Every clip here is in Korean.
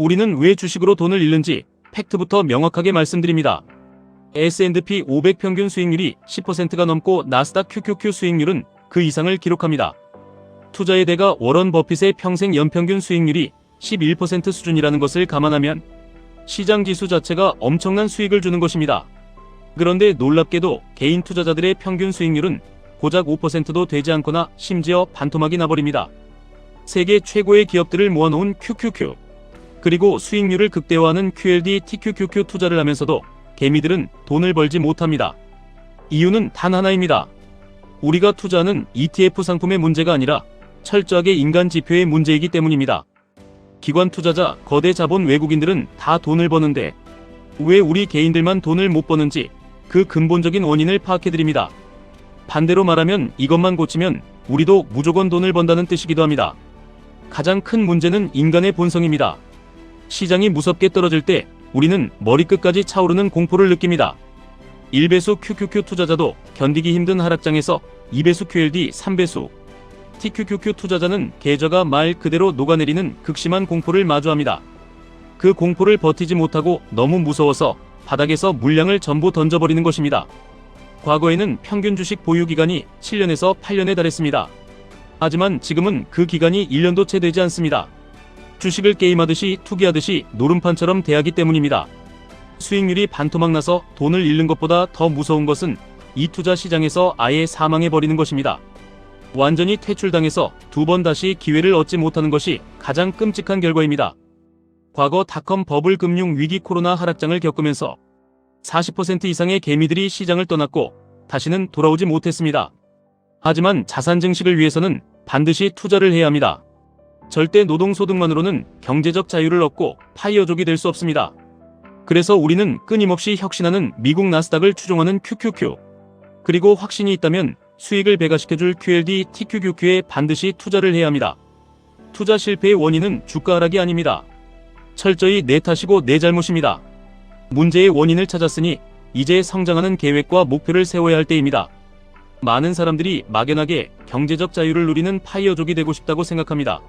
우리는 왜 주식으로 돈을 잃는지 팩트부터 명확하게 말씀드립니다. S&P 500 평균 수익률이 10%가 넘고 나스닥 QQQ 수익률은 그 이상을 기록합니다. 투자의 대가 워런 버핏의 평생 연평균 수익률이 11% 수준이라는 것을 감안하면 시장 지수 자체가 엄청난 수익을 주는 것입니다. 그런데 놀랍게도 개인 투자자들의 평균 수익률은 고작 5%도 되지 않거나 심지어 반토막이 나버립니다. 세계 최고의 기업들을 모아놓은 QQQ, 그리고 수익률을 극대화하는 QLD, TQQQ 투자를 하면서도 개미들은 돈을 벌지 못합니다. 이유는 단 하나입니다. 우리가 투자하는 ETF 상품의 문제가 아니라 철저하게 인간 지표의 문제이기 때문입니다. 기관 투자자, 거대 자본 외국인들은 다 돈을 버는데 왜 우리 개인들만 돈을 못 버는지 그 근본적인 원인을 파악해드립니다. 반대로 말하면 이것만 고치면 우리도 무조건 돈을 번다는 뜻이기도 합니다. 가장 큰 문제는 인간의 본성입니다. 시장이 무섭게 떨어질 때 우리는 머리끝까지 차오르는 공포를 느낍니다. 1배수 QQQ 투자자도 견디기 힘든 하락장에서 2배수 QLD, 3배수 TQQQ 투자자는 계좌가 말 그대로 녹아내리는 극심한 공포를 마주합니다. 그 공포를 버티지 못하고 너무 무서워서 바닥에서 물량을 전부 던져버리는 것입니다. 과거에는 평균 주식 보유 기간이 7년에서 8년에 달했습니다. 하지만 지금은 그 기간이 1년도 채 되지 않습니다. 주식을 게임하듯이 투기하듯이 노름판처럼 대하기 때문입니다. 수익률이 반토막 나서 돈을 잃는 것보다 더 무서운 것은 이 투자 시장에서 아예 사망해버리는 것입니다. 완전히 퇴출당해서 두 번 다시 기회를 얻지 못하는 것이 가장 끔찍한 결과입니다. 과거 닷컴 버블 금융 위기 코로나 하락장을 겪으면서 40% 이상의 개미들이 시장을 떠났고 다시는 돌아오지 못했습니다. 하지만 자산 증식을 위해서는 반드시 투자를 해야 합니다. 절대 노동소득만으로는 경제적 자유를 얻고 파이어족이 될 수 없습니다. 그래서 우리는 끊임없이 혁신하는 미국 나스닥을 추종하는 QQQ, 그리고 확신이 있다면 수익을 배가시켜줄 QLD, TQQQ에 반드시 투자를 해야 합니다. 투자 실패의 원인은 주가 하락이 아닙니다. 철저히 내 탓이고 내 잘못입니다. 문제의 원인을 찾았으니 이제 성장하는 계획과 목표를 세워야 할 때입니다. 많은 사람들이 막연하게 경제적 자유를 누리는 파이어족이 되고 싶다고 생각합니다.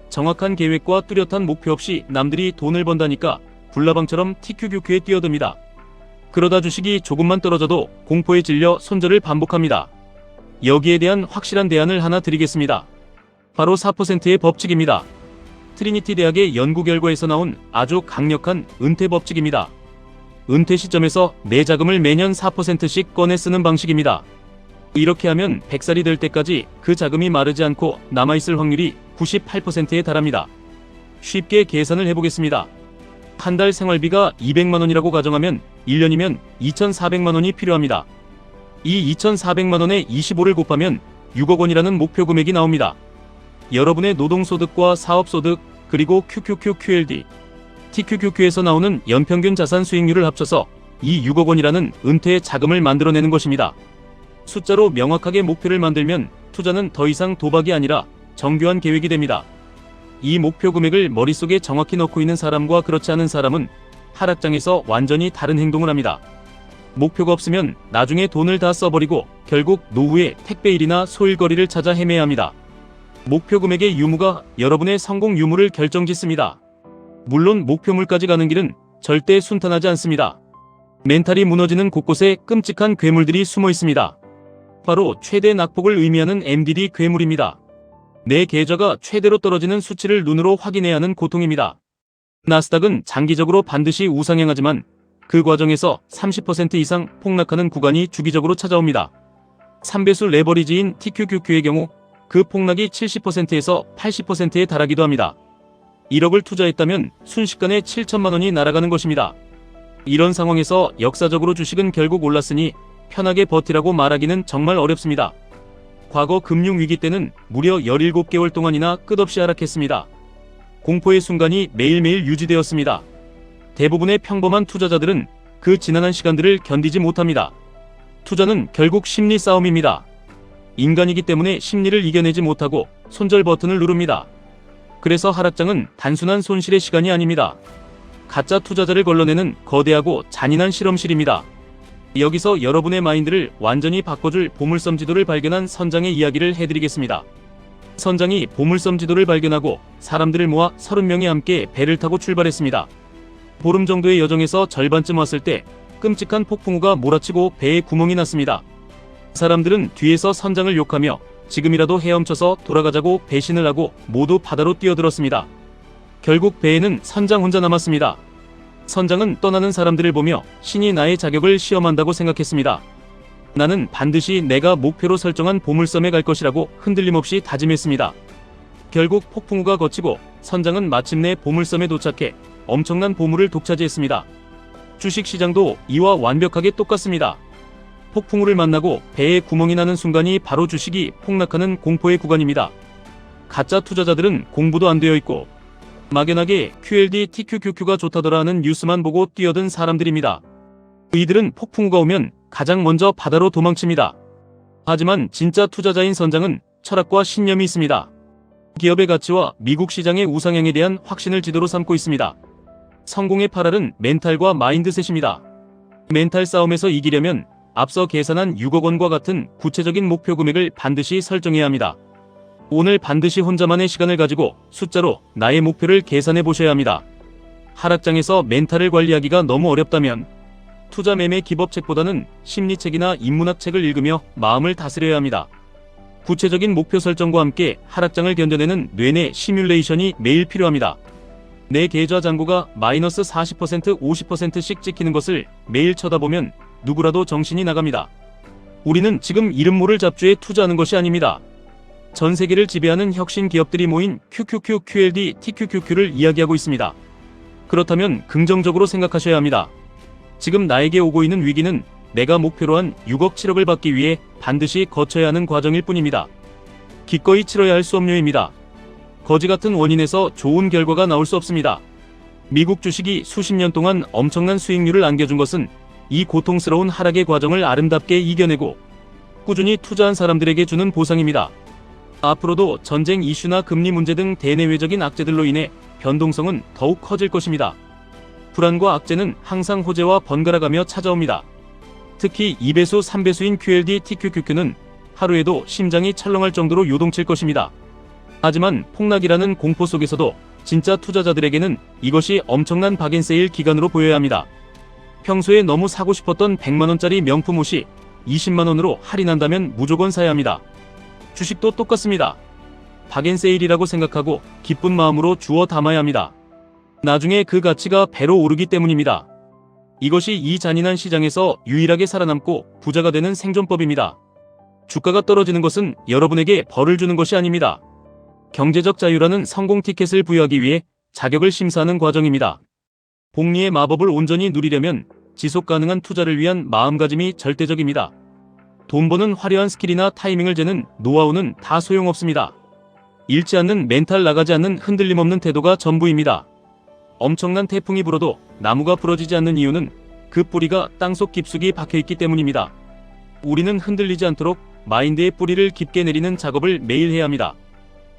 정확한 계획과 뚜렷한 목표 없이 남들이 돈을 번다니까 불나방처럼 TQQQ에 뛰어듭니다. 그러다 주식이 조금만 떨어져도 공포에 질려 손절을 반복합니다. 여기에 대한 확실한 대안을 하나 드리겠습니다. 바로 4%의 법칙입니다. 트리니티 대학의 연구 결과에서 나온 아주 강력한 은퇴 법칙입니다. 은퇴 시점에서 내 자금을 매년 4%씩 꺼내 쓰는 방식입니다. 이렇게 하면 100살이 될 때까지 그 자금이 마르지 않고 남아있을 확률이 98%에 달합니다. 쉽게 계산을 해보겠습니다. 한 달 생활비가 200만원이라고 가정하면 1년이면 2,400만원이 필요합니다. 이 2,400만원에 25를 곱하면 6억 원이라는 목표 금액이 나옵니다. 여러분의 노동소득과 사업소득, 그리고 QQQ, QLD, TQQQ에서 나오는 연평균 자산 수익률을 합쳐서 이 6억 원이라는 은퇴 자금을 만들어내는 것입니다. 숫자로 명확하게 목표를 만들면 투자는 더 이상 도박이 아니라 정교한 계획이 됩니다. 이 목표 금액을 머릿속에 정확히 넣고 있는 사람과 그렇지 않은 사람은 하락장에서 완전히 다른 행동을 합니다. 목표가 없으면 나중에 돈을 다 써버리고 결국 노후에 택배일이나 소일거리를 찾아 헤매야 합니다. 목표 금액의 유무가 여러분의 성공 유무를 결정짓습니다. 물론 목표물까지 가는 길은 절대 순탄하지 않습니다. 멘탈이 무너지는 곳곳에 끔찍한 괴물들이 숨어 있습니다. 바로 최대 낙폭을 의미하는 MDD 괴물입니다. 내 계좌가 최대로 떨어지는 수치를 눈으로 확인해야 하는 고통입니다. 나스닥은 장기적으로 반드시 우상향하지만 그 과정에서 30% 이상 폭락하는 구간이 주기적으로 찾아옵니다. 3배수 레버리지인 TQQQ의 경우 그 폭락이 70%에서 80%에 달하기도 합니다. 1억을 투자했다면 순식간에 7천만 원이 날아가는 것입니다. 이런 상황에서 역사적으로 주식은 결국 올랐으니 편하게 버티라고 말하기는 정말 어렵습니다. 과거 금융위기 때는 무려 17개월 동안이나 끝없이 하락했습니다. 공포의 순간이 매일매일 유지되었습니다. 대부분의 평범한 투자자들은 그 지난한 시간들을 견디지 못합니다. 투자는 결국 심리 싸움입니다. 인간이기 때문에 심리를 이겨내지 못하고 손절 버튼을 누릅니다. 그래서 하락장은 단순한 손실의 시간이 아닙니다. 가짜 투자자를 걸러내는 거대하고 잔인한 실험실입니다. 여기서 여러분의 마인드를 완전히 바꿔줄 보물섬 지도를 발견한 선장의 이야기를 해드리겠습니다. 선장이 보물섬 지도를 발견하고 사람들을 모아 30명이 함께 배를 타고 출발했습니다. 보름 정도의 여정에서 절반쯤 왔을 때 끔찍한 폭풍우가 몰아치고 배에 구멍이 났습니다. 사람들은 뒤에서 선장을 욕하며 지금이라도 헤엄쳐서 돌아가자고 배신을 하고 모두 바다로 뛰어들었습니다. 결국 배에는 선장 혼자 남았습니다. 선장은 떠나는 사람들을 보며 신이 나의 자격을 시험한다고 생각했습니다. 나는 반드시 내가 목표로 설정한 보물섬에 갈 것이라고 흔들림 없이 다짐했습니다. 결국 폭풍우가 걷히고 선장은 마침내 보물섬에 도착해 엄청난 보물을 독차지했습니다. 주식시장도 이와 완벽하게 똑같습니다. 폭풍우를 만나고 배에 구멍이 나는 순간이 바로 주식이 폭락하는 공포의 구간입니다. 가짜 투자자들은 공부도 안 되어 있고 막연하게 QLD TQQQ가 좋다더라 하는 뉴스만 보고 뛰어든 사람들입니다. 이들은 폭풍우가 오면 가장 먼저 바다로 도망칩니다. 하지만 진짜 투자자인 선장은 철학과 신념이 있습니다. 기업의 가치와 미국 시장의 우상향에 대한 확신을 지도로 삼고 있습니다. 성공의 8알은 멘탈과 마인드셋입니다. 멘탈 싸움에서 이기려면 앞서 계산한 6억 원과 같은 구체적인 목표 금액을 반드시 설정해야 합니다. 오늘 반드시 혼자만의 시간을 가지고 숫자로 나의 목표를 계산해 보셔야 합니다. 하락장에서 멘탈을 관리하기가 너무 어렵다면 투자 매매 기법책보다는 심리책이나 인문학 책을 읽으며 마음을 다스려야 합니다. 구체적인 목표 설정과 함께 하락장을 견뎌내는 뇌내 시뮬레이션이 매일 필요합니다. 내 계좌 잔고가 마이너스 40%, 50%씩 찍히는 것을 매일 쳐다보면 누구라도 정신이 나갑니다. 우리는 지금 이름 모를 잡주에 투자하는 것이 아닙니다. 전 세계를 지배하는 혁신 기업들이 모인 QQQ, QLD, TQQQ를 이야기하고 있습니다. 그렇다면 긍정적으로 생각하셔야 합니다. 지금 나에게 오고 있는 위기는 내가 목표로 한 6억, 7억을 받기 위해 반드시 거쳐야 하는 과정일 뿐입니다. 기꺼이 치러야 할 수업료입니다. 거지 같은 원인에서 좋은 결과가 나올 수 없습니다. 미국 주식이 수십 년 동안 엄청난 수익률을 안겨준 것은 이 고통스러운 하락의 과정을 아름답게 이겨내고 꾸준히 투자한 사람들에게 주는 보상입니다. 앞으로도 전쟁 이슈나 금리 문제 등 대내외적인 악재들로 인해 변동성은 더욱 커질 것입니다. 불안과 악재는 항상 호재와 번갈아가며 찾아옵니다. 특히 2배수, 3배수인 QLD, TQQQ는 하루에도 심장이 철렁할 정도로 요동칠 것입니다. 하지만 폭락이라는 공포 속에서도 진짜 투자자들에게는 이것이 엄청난 박앤세일 기간으로 보여야 합니다. 평소에 너무 사고 싶었던 100만원짜리 명품 옷이 20만원으로 할인한다면 무조건 사야 합니다. 주식도 똑같습니다. 박앤세일이라고 생각하고 기쁜 마음으로 주워 담아야 합니다. 나중에 그 가치가 배로 오르기 때문입니다. 이것이 이 잔인한 시장에서 유일하게 살아남고 부자가 되는 생존법입니다. 주가가 떨어지는 것은 여러분에게 벌을 주는 것이 아닙니다. 경제적 자유라는 성공 티켓을 부여하기 위해 자격을 심사하는 과정입니다. 복리의 마법을 온전히 누리려면 지속 가능한 투자를 위한 마음가짐이 절대적입니다. 돈 버는 화려한 스킬이나 타이밍을 재는 노하우는 다 소용없습니다. 잃지 않는 멘탈, 나가지 않는 흔들림 없는 태도가 전부입니다. 엄청난 태풍이 불어도 나무가 부러지지 않는 이유는 그 뿌리가 땅속 깊숙이 박혀있기 때문입니다. 우리는 흔들리지 않도록 마인드의 뿌리를 깊게 내리는 작업을 매일 해야 합니다.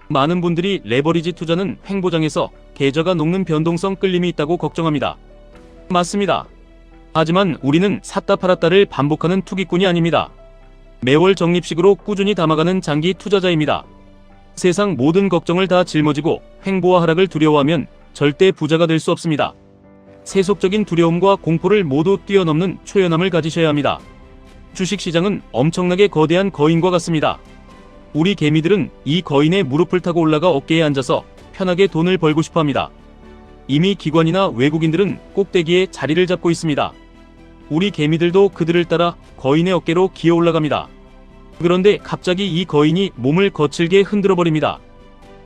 많은 분들이 레버리지 투자는 횡보장에서 계좌가 녹는 변동성 끌림이 있다고 걱정합니다. 맞습니다. 하지만 우리는 샀다 팔았다를 반복하는 투기꾼이 아닙니다. 매월 적립식으로 꾸준히 담아가는 장기 투자자입니다. 세상 모든 걱정을 다 짊어지고 횡보와 하락을 두려워하면 절대 부자가 될 수 없습니다. 세속적인 두려움과 공포를 모두 뛰어넘는 초연함을 가지셔야 합니다. 주식시장은 엄청나게 거대한 거인과 같습니다. 우리 개미들은 이 거인의 무릎을 타고 올라가 어깨에 앉아서 편하게 돈을 벌고 싶어 합니다. 이미 기관이나 외국인들은 꼭대기에 자리를 잡고 있습니다. 우리 개미들도 그들을 따라 거인의 어깨로 기어 올라갑니다. 그런데 갑자기 이 거인이 몸을 거칠게 흔들어버립니다.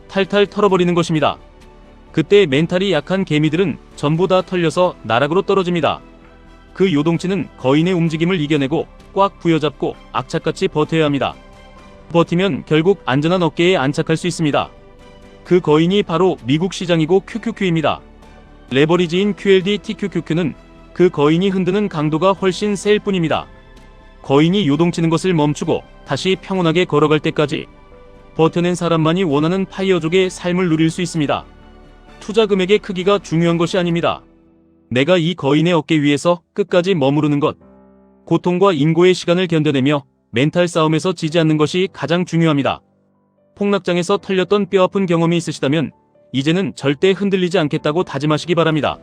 탈탈 털어버리는 것입니다. 그때 멘탈이 약한 개미들은 전부 다 털려서 나락으로 떨어집니다. 그 요동치는 거인의 움직임을 이겨내고 꽉 부여잡고 악착같이 버텨야 합니다. 버티면 결국 안전한 어깨에 안착할 수 있습니다. 그 거인이 바로 미국 시장이고 QQQ입니다. 레버리지인 QLD, TQQQ는 그 거인이 흔드는 강도가 훨씬 세일 뿐입니다. 거인이 요동치는 것을 멈추고 다시 평온하게 걸어갈 때까지 버텨낸 사람만이 원하는 파이어족의 삶을 누릴 수 있습니다. 투자 금액의 크기가 중요한 것이 아닙니다. 내가 이 거인의 어깨 위에서 끝까지 머무르는 것, 고통과 인고의 시간을 견뎌내며 멘탈 싸움에서 지지 않는 것이 가장 중요합니다. 폭락장에서 털렸던 뼈아픈 경험이 있으시다면 이제는 절대 흔들리지 않겠다고 다짐하시기 바랍니다.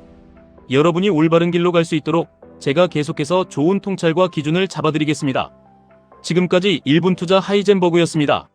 여러분이 올바른 길로 갈 수 있도록 제가 계속해서 좋은 통찰과 기준을 잡아드리겠습니다. 지금까지 1분 투자 하이젠버그였습니다.